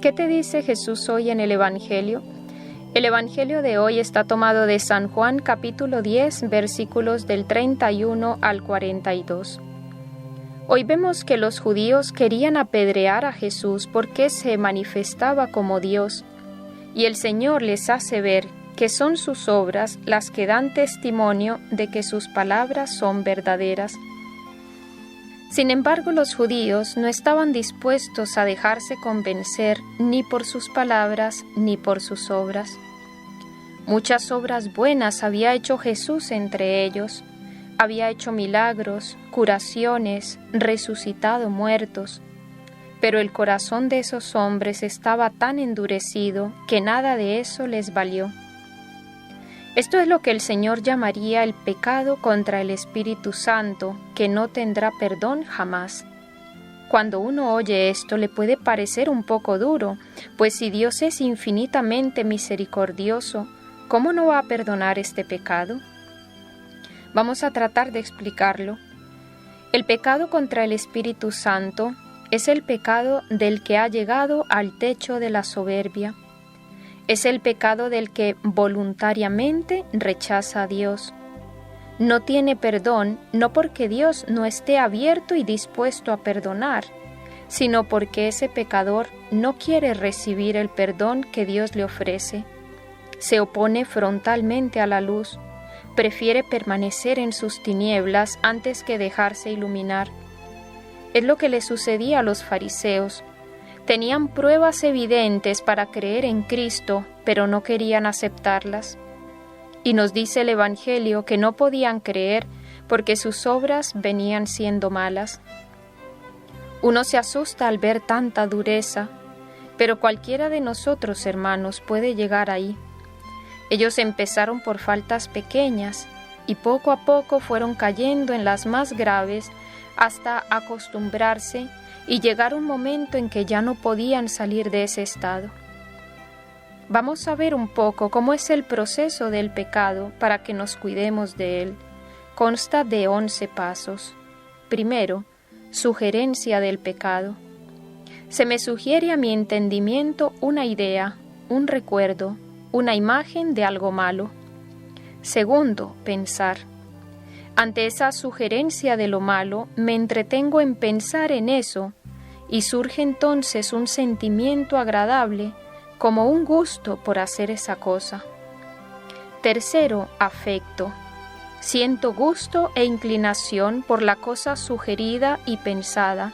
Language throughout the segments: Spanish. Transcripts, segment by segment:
¿Qué te dice Jesús hoy en el Evangelio? El Evangelio de hoy está tomado de San Juan capítulo 10, versículos del 31 al 42. Hoy vemos que los judíos querían apedrear a Jesús porque se manifestaba como Dios, y el Señor les hace ver que son sus obras las que dan testimonio de que sus palabras son verdaderas. Sin embargo, los judíos no estaban dispuestos a dejarse convencer ni por sus palabras ni por sus obras. Muchas obras buenas había hecho Jesús entre ellos. Había hecho milagros, curaciones, resucitado muertos. Pero el corazón de esos hombres estaba tan endurecido que nada de eso les valió. Esto es lo que el Señor llamaría el pecado contra el Espíritu Santo, que no tendrá perdón jamás. Cuando uno oye esto le puede parecer un poco duro, pues si Dios es infinitamente misericordioso, ¿cómo no va a perdonar este pecado? Vamos a tratar de explicarlo. El pecado contra el Espíritu Santo es el pecado del que ha llegado al techo de la soberbia. Es el pecado del que voluntariamente rechaza a Dios. No tiene perdón no porque Dios no esté abierto y dispuesto a perdonar, sino porque ese pecador no quiere recibir el perdón que Dios le ofrece. Se opone frontalmente a la luz, prefiere permanecer en sus tinieblas antes que dejarse iluminar. Es lo que le sucedía a los fariseos. Tenían pruebas evidentes para creer en Cristo, pero no querían aceptarlas. Y nos dice el Evangelio que no podían creer porque sus obras venían siendo malas. Uno se asusta al ver tanta dureza, pero cualquiera de nosotros, hermanos, puede llegar ahí. Ellos empezaron por faltas pequeñas y poco a poco fueron cayendo en las más graves hasta acostumbrarse y llegar un momento en que ya no podían salir de ese estado. Vamos a ver un poco cómo es el proceso del pecado para que nos cuidemos de él. Consta de 11 pasos. Primero, sugerencia del pecado. Se me sugiere a mi entendimiento una idea, un recuerdo, una imagen de algo malo. Segundo, pensar. Ante esa sugerencia de lo malo, me entretengo en pensar en eso y surge entonces un sentimiento agradable, como un gusto por hacer esa cosa. Tercero, afecto. Siento gusto e inclinación por la cosa sugerida y pensada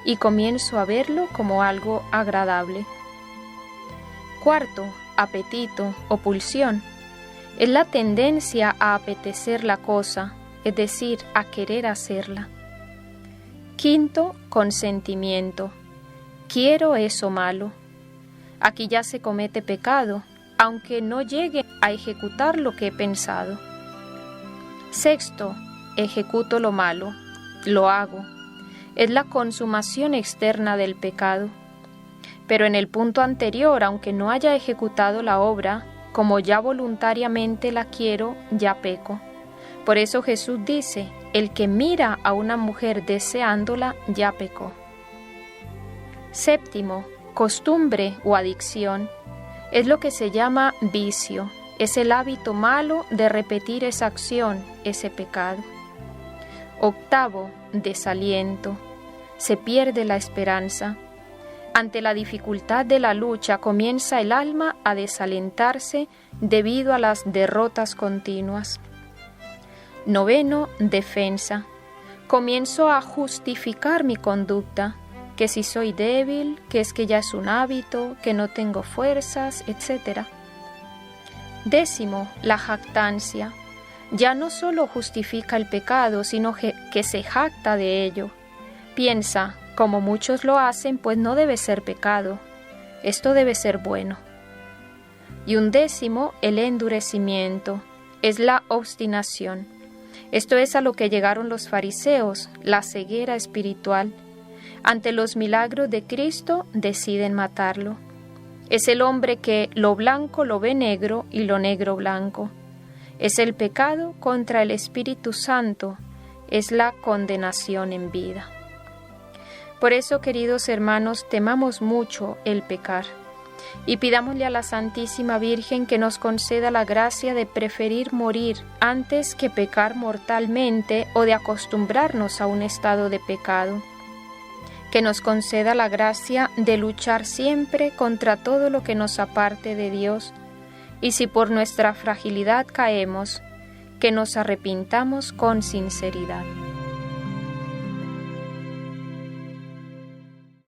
y comienzo a verlo como algo agradable. Cuarto, apetito o pulsión. Es la tendencia a apetecer la cosa, es decir, a querer hacerla. Quinto, consentimiento. Quiero eso malo. Aquí ya se comete pecado, aunque no llegue a ejecutar lo que he pensado. Sexto, ejecuto lo malo, lo hago. Es la consumación externa del pecado. Pero en el punto anterior, aunque no haya ejecutado la obra, como ya voluntariamente la quiero, ya peco. Por eso Jesús dice, el que mira a una mujer deseándola, ya pecó. Séptimo, costumbre o adicción. Es lo que se llama vicio. Es el hábito malo de repetir esa acción, ese pecado. Octavo, desaliento. Se pierde la esperanza. Ante la dificultad de la lucha comienza el alma a desalentarse debido a las derrotas continuas. Noveno, defensa. Comienzo a justificar mi conducta, que si soy débil, que es que ya es un hábito, que no tengo fuerzas, etc. Décimo, la jactancia. Ya no solo justifica el pecado, sino que se jacta de ello. Piensa, como muchos lo hacen, pues no debe ser pecado. Esto debe ser bueno. Y 11, el endurecimiento. Es la obstinación. Esto es a lo que llegaron los fariseos, la ceguera espiritual. Ante los milagros de Cristo deciden matarlo. Es el hombre que lo blanco lo ve negro y lo negro blanco. Es el pecado contra el Espíritu Santo, es la condenación en vida. Por eso, queridos hermanos, temamos mucho el pecar y pidámosle a la Santísima Virgen que nos conceda la gracia de preferir morir antes que pecar mortalmente o de acostumbrarnos a un estado de pecado. Que nos conceda la gracia de luchar siempre contra todo lo que nos aparte de Dios, y si por nuestra fragilidad caemos, que nos arrepintamos con sinceridad.